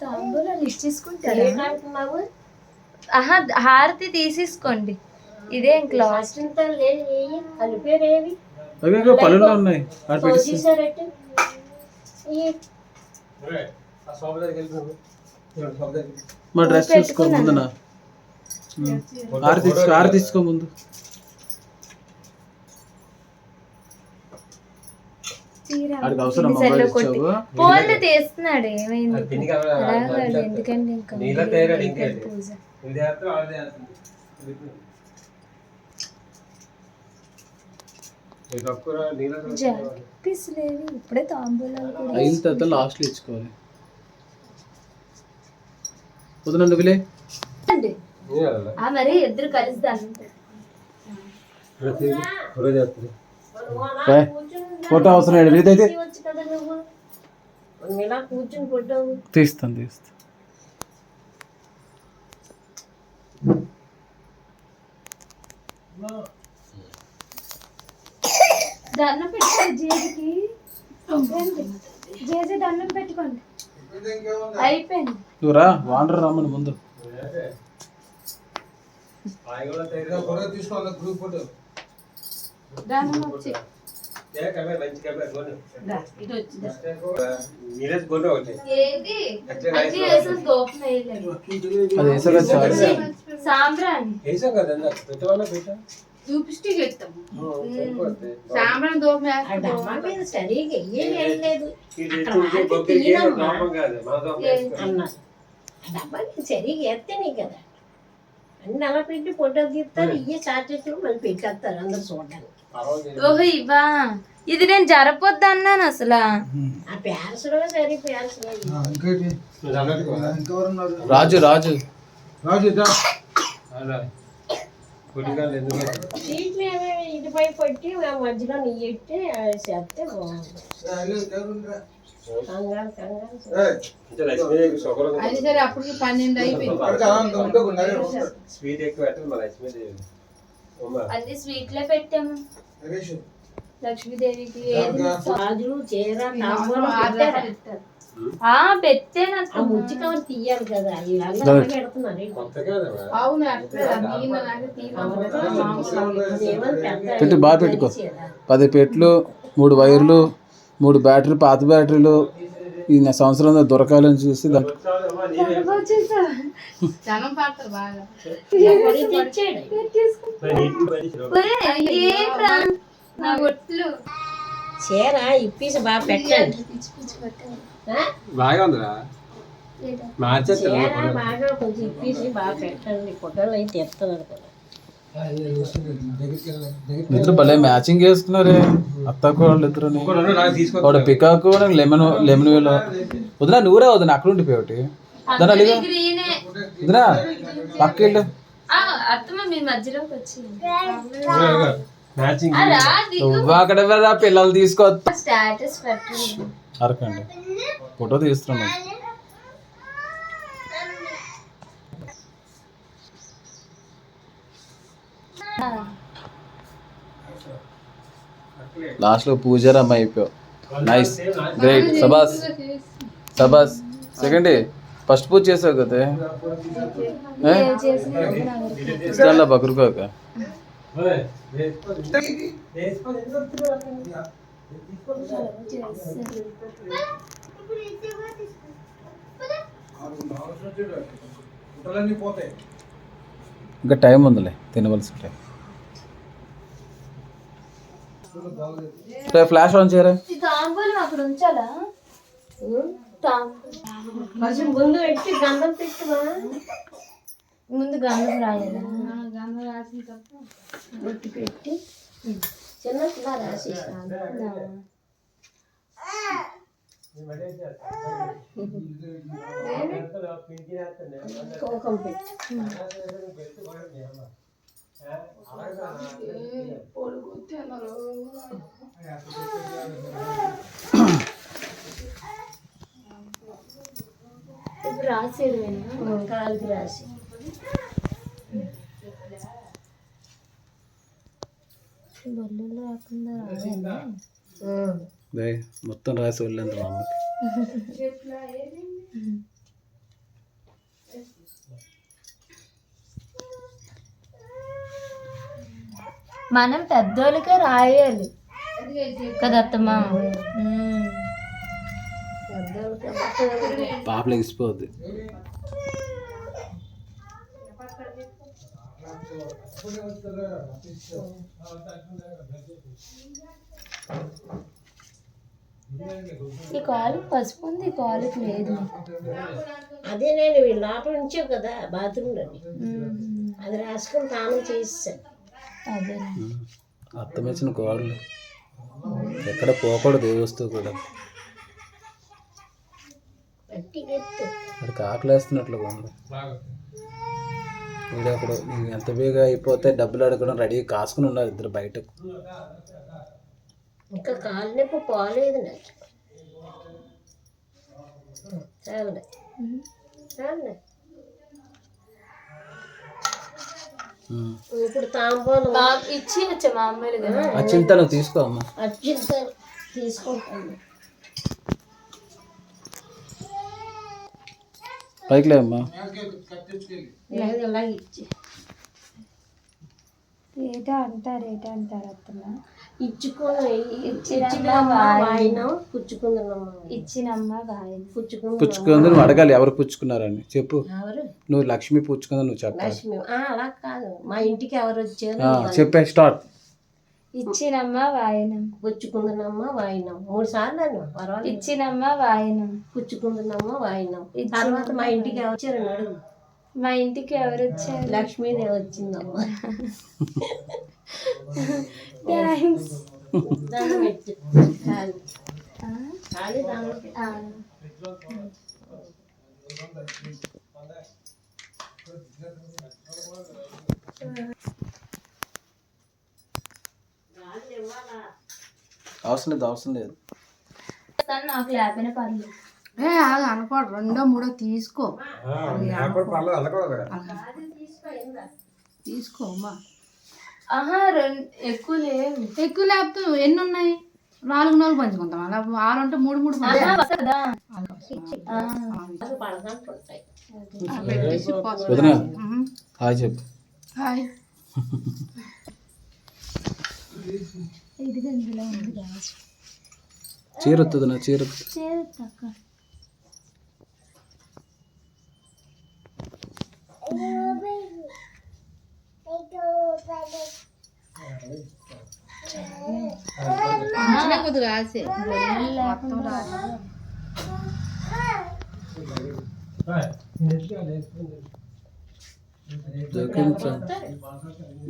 తాంబూలాలు ఇచ్చేసుకుంటారా? ఆహా, హారతి తీసేసుకోండి. ఇదే క్లాస్ ఉన్నాయి. మా డ్రెస్ చూసుకో ముందున హారతి తీసుకో ముందు. పోన్లు తీస్తున్నాడు. ఏమైంది? ఎందుకండి ఇంకా పూజ జాపిస్లేదు. ఇప్పుడే తాంబూలాలు అయిన తర్వాత లాస్ట్ ఇచ్చుకోవాలి. వదలండి విలే మరి ఇద్దరు కలిసి ఫోటో అవసరం అయితే తీస్తాను. దండం పెట్టుకోండి. జేజీకి జేజీ దండం పెట్టుకోండి. అయిపోయింది. నువ్వు రా, వాండర్ రమ్మని ముందు. చూపిస్టిక్ ఎత్తాము. సాంబ్రాన్ దోమ సరిగా సరిగా ఎత్తనే కదా అన్ని అలా పెట్టి ఫోటో తీస్తారు. ఇయ్యే చార్జెస్ మళ్ళీ పెట్టేస్తారు అందరు చూడడానికి. ఓహో ఇవా, ఇది నేను జరపొద్దు అన్నాను అసలు. ఆ ప్యాన్స్లో సరి ప్యాన్స్లో రాజు రాజు సీట్లు ఏమేమి ఇటుపై పెట్టి మధ్యలో నెయ్యి పెట్టి చేస్తే బాగుంది. అప్పటికి 12 అయిపోయింది. అన్ని స్వీట్లే పెట్టాము. లక్ష్మీదేవికి గాజులు చీర పెట్టాను. ముచ్చి కవర్ తీయాలి కదా, పెట్టి బాగా పెట్టుకో. 10 పెట్లు, 3 వైర్లు, 3 బ్యాటరీలు, పాత బ్యాటరీలు. ఈ సంవత్సరం దొరకాలని చూసి చీర ఇప్పేసి బాగా పెట్టండి. బాగా ఉందిరా, బాగా కొంచెం ఇప్పేసి బాగా పెట్టండి. ఫోటోలు అయితే తెస్తున్నారు కదా. ఇద్దరు భలే మ్యాచింగ్ చేసుకున్నారే అత్తకు వాళ్ళు ఇద్దరు. పికాక్ లెమన్ వేలో వదినా. నువ్వురా వదిన, అక్కడ ఉండిపోయి ఒకటి వదినా పక్క వెళ్ళు. నువ్వు అక్కడ పిల్లలు తీసుకో. అరకండి ఫోటో తీస్తున్నాను. లాస్ట్ లో పూజారమ్మ అయిపోయావు. నైస్, గ్రేట్, సబాస్ సబాస్. సెకండ్ ఫస్ట్ పూజ చేసావు కదా ఇష్టాల్లో బకరుకోక. ఇంకా టైం ఉందిలే, తినవలసిన టైం. ఫ్లాష్ ఆన్ చేయరా. అక్కడ ఉంచాలా? ముందు పెట్టి గంధం పెట్టువా. ముందు గంధం రాయాలా? గంధం రాసిన తర్వాత బొట్టు పెట్టి చిన్న రాసేసాను. కోకం పెట్టి ఇప్పుడు రాసేదేనా? కాలుకి రాసి బల్లు రాకుండా మొత్తం రాసి వెళ్ళండి మా అమ్మకి. మనం పెద్దోళ్ళకే రాయాలి కదా అత్తమ్మ. పాపలు ఎగిసిపోద్ది. ఈ కాలు పసుపు ఉంది, ఈ కాలుకి లేదు. అదే నేను లోపల ఉంచావు కదా బాత్రూంలో, అది రాసుకొని తాను చేసాను. అదే అత్తమిచ్చిన కోడలు ఎక్కడ పోకూడదు ఏ వస్తువు కూడా. అక్కడికి ఆకలి వేస్తున్నట్లుగా ఉంది. వీడు అప్పుడు ఎంత బేగా అయిపోతే డబ్బులు అడగడం రెడీ కాసుకుని ఉన్నారు ఇద్దరు బయటకు. ఇంకా కాలు నొప్పి పోలేదు నాకు. చాలండి చాలండి. ఇప్పుడు తాంబూలం ఇచ్చి వచ్చా మా అమ్మాయిలు కదా. అచ్చింత నువ్వు తీసుకో అమ్మా. అర్జెంట్ తీసుకుంటాను. పైకి లే అమ్మా. లేదు ఇలా ఇచ్చి ఏటా అంటారు అత్తమ్మ. ఇచ్చినమ్మా వాయినం పుచ్చుకుందమ్మా. ఇచ్చినమ్మా వాయినం పుచ్చుకుంది. నువ్వు అడగాలి ఎవరు పుచ్చుకున్నారని చెప్పు. ఎవరు? నువ్వు లక్ష్మి పుచ్చుకుందా నువ్వు చెప్పాలి. లక్ష్మి అలా కాదు, మా ఇంటికి ఎవరు వచ్చారు చెప్పే స్టార్ట్. ఇచ్చినమ్మా వాయినం పుచ్చుకుందనమ్మా వాయినం 3 సార్లు అను. పర్వాలేదు. ఇచ్చినమ్మా వాయినం పుచ్చుకుందనమ్మా వాయినం. తర్వాత మా ఇంటికి ఎవరు వచ్చారని అడుగు. మా ఇంటికి ఎవరు వచ్చారు? లక్ష్మీదేవి వచ్చిందమ్మా. థ్యాంక్స్. దండం పెట్టు. ఖాళీ దండం పెట్టు. అవసరం లేదు. నాకు లేకపోయినా పర్లేదు. అనుకోడు 2, 3 తీసుకో అమ్మా. ఆహా ఎక్కువ లేవు. ఎక్కువ లేకపోతే ఎన్ని ఉన్నాయి? 4 పంచుకుంటాం. అలా 6 అంటే 3 వదినా హాయ్ చెప్పు. హాయ్. చీరొస్తుంది నా చీర. కొద్దిగా ఆసే మొత్తం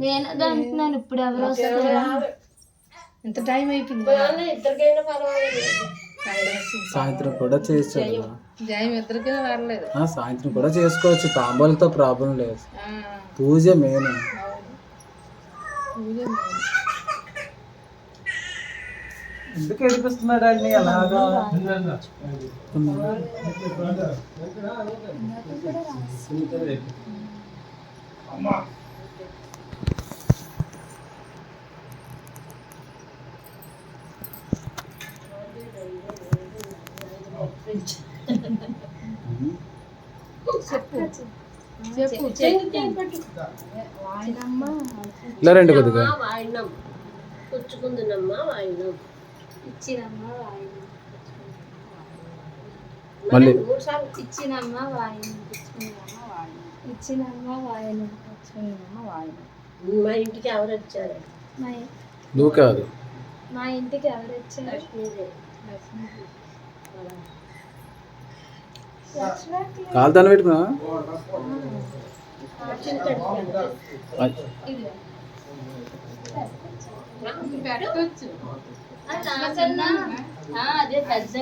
నేను అంటున్నాను ఇప్పుడు ఎవరు వస్తారు? ఎంత టైం అయిపోయింది. ఇద్దరికైనా పర్వాలేదు. సాయంత్రం కూడా చేసుకోవచ్చు. టైం ఇద్దరికైనా పర్లేదు. సాయంత్రం కూడా చేసుకోవచ్చు. తాంబాలతో ప్రాబ్లం లేదు. పూజ మెయిన్. ఎందుకు ఏడిపిస్తున్నాడు అండి అలాగా? ఇలా రండి కొద్దిగా. వాయినం పుచ్చుకుందనమ్మా వాయినం. ఇచ్చినమ్మా వాయినం. మళ్ళీ ఇచ్చినమ్మా వాయినం. ఇచ్చినమ్మా వాయినం. మా ఇంటికి ఎవరు వచ్చారు? నువ్వు కాదు. మా ఇంటికి ఎవరు వచ్చారు? కాలుతాను పెట్టుకున్నా. అదే పెద్ద